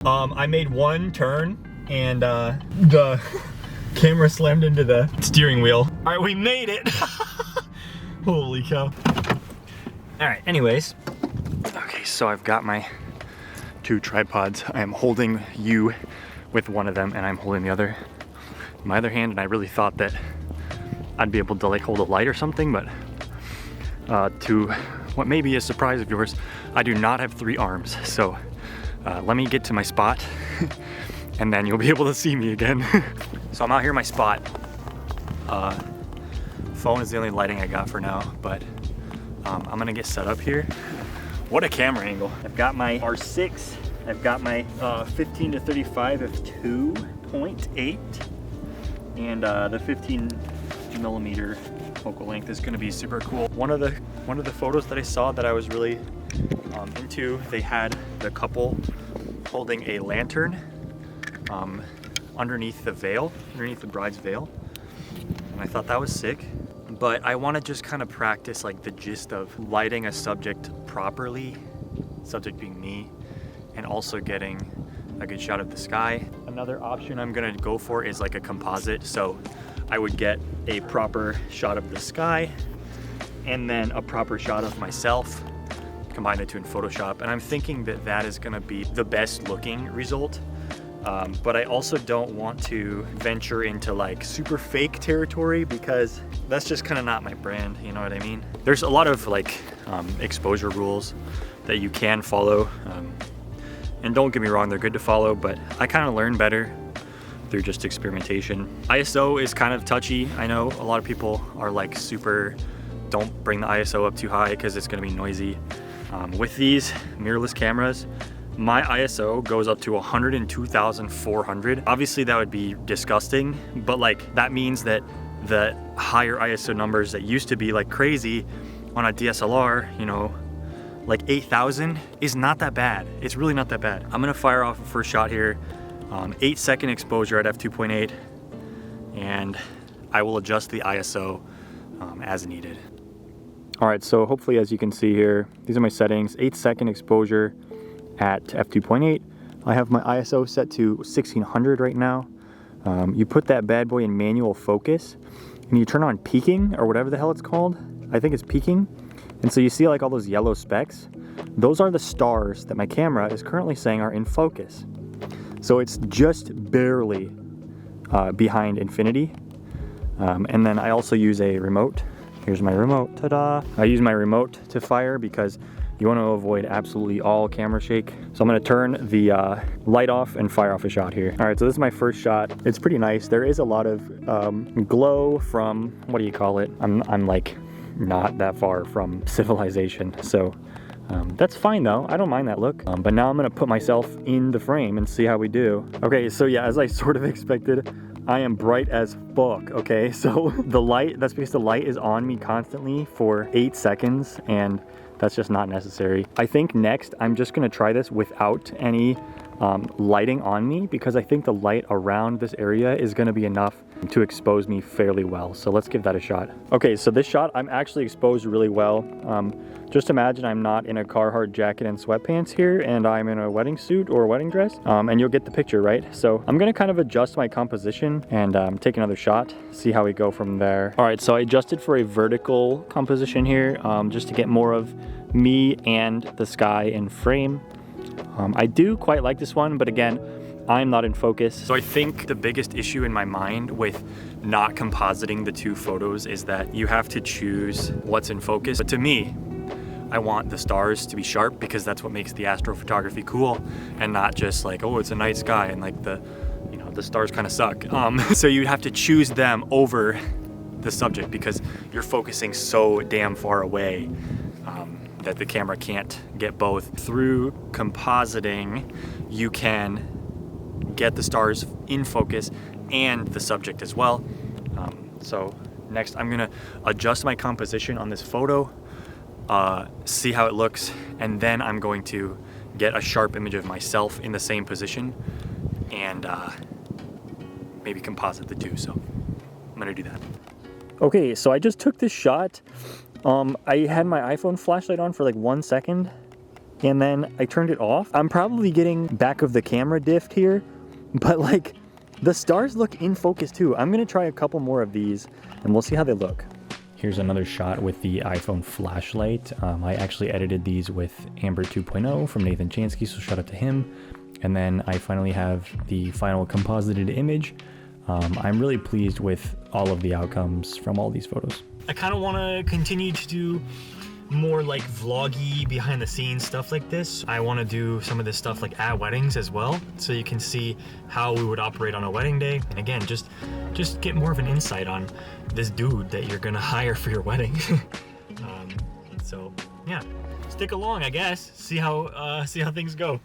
I made one turn and the camera slammed into the steering wheel. All right, we made it. Holy cow. All right, anyways. Okay, so I've got my two tripods. I am holding you with one of them and I'm holding the other in my other hand, and I really thought that I'd be able to like hold a light or something, but to what may be a surprise of yours, I do not have 3 arms. So let me get to my spot and then you'll be able to see me again. So I'm out here in my spot. Phone is the only lighting I got for now, but I'm gonna get set up here. What a camera angle. I've got my R6, I've got my 15 to 35 f 2.8, and the 15 millimeter focal length is gonna be super cool. One of the photos that I saw that I was really into, they had the couple holding a lantern underneath the veil, underneath the bride's veil, and I thought that was sick. But I want to just kind of practice like the gist of lighting a subject properly, subject being me, and also getting a good shot of the sky. Another option I'm gonna go for is like a composite. So I would get a proper shot of the sky and then a proper shot of myself, combine the two in Photoshop. And I'm thinking that that is gonna be the best looking result. But I also don't want to venture into like super fake territory because that's just kind of not my brand, you know what I mean? There's a lot of like exposure rules that you can follow. And don't get me wrong, they're good to follow, but I kind of learn better through just experimentation. ISO is kind of touchy. I know a lot of people are like super, don't bring the ISO up too high because it's gonna be noisy. With these mirrorless cameras, my ISO goes up to 102,400. Obviously that would be disgusting, but like that means that the higher ISO numbers that used to be like crazy on a DSLR, you know, like 8,000 is not that bad. It's really not that bad. I'm gonna fire off a first shot here, 8-second exposure at f2.8, and I will adjust the ISO as needed. All right, so hopefully as you can see here, these are my settings, 8-second exposure at f2.8. I have my ISO set to 1600 right now. You put that bad boy in manual focus and you turn on peaking or whatever the hell it's called. I think it's peaking. And so you see like all those yellow specks. Those are the stars that my camera is currently saying are in focus. So it's just barely behind infinity. And then I also use a remote. Here's my remote, ta-da. I use my remote to fire because you want to avoid absolutely all camera shake. So I'm going to turn the light off and fire off a shot here. All right, so this is my first shot. It's pretty nice. There is a lot of glow from, what do you call it? I'm like not that far from civilization. So that's fine though. I don't mind that look. But now I'm going to put myself in the frame and see how we do. Okay, so yeah, as I sort of expected, I am bright as fuck, okay? So the light, that's because the light is on me constantly for 8 seconds and that's just not necessary. I think next I'm just gonna try this without any lighting on me because I think the light around this area is gonna be enough to expose me fairly well. So let's give that a shot. Okay, so this shot I'm actually exposed really well. Just imagine I'm not in a Carhartt jacket and sweatpants here and I'm in a wedding suit or a wedding dress and you'll get the picture, right? So I'm gonna kind of adjust my composition and take another shot, see how we go from there. All right, so I adjusted for a vertical composition here just to get more of me and the sky in frame. I do quite like this one, but again, I'm not in focus. So I think the biggest issue in my mind with not compositing the two photos is that you have to choose what's in focus. But to me, I want the stars to be sharp because that's what makes the astrophotography cool and not just like, oh, it's a night sky and like the stars kind of suck. So you'd have to choose them over the subject because you're focusing so damn far away that the camera can't get both. Through compositing, you can get the stars in focus and the subject as well. So next I'm gonna adjust my composition on this photo, see how it looks, and then I'm going to get a sharp image of myself in the same position and maybe composite the two. So I'm gonna do that. Okay, so I just took this shot. I had my iPhone flashlight on for like 1 second and then I turned it off. I'm probably getting back of the camera diffed here, but like the stars look in focus too. I'm gonna try a couple more of these and we'll see how they look. Here's another shot with the iPhone flashlight. I actually edited these with Amber 2.0 from Nathan Chansky, so shout out to him. And then I finally have the final composited image. I'm really pleased with all of the outcomes from all these photos. I kind of want to continue to do more like vloggy behind the scenes stuff like this. I want to do some of this stuff like at weddings as well, so you can see how we would operate on a wedding day. And again, just get more of an insight on this dude that you're gonna hire for your wedding. So yeah, stick along, I guess. See how things go.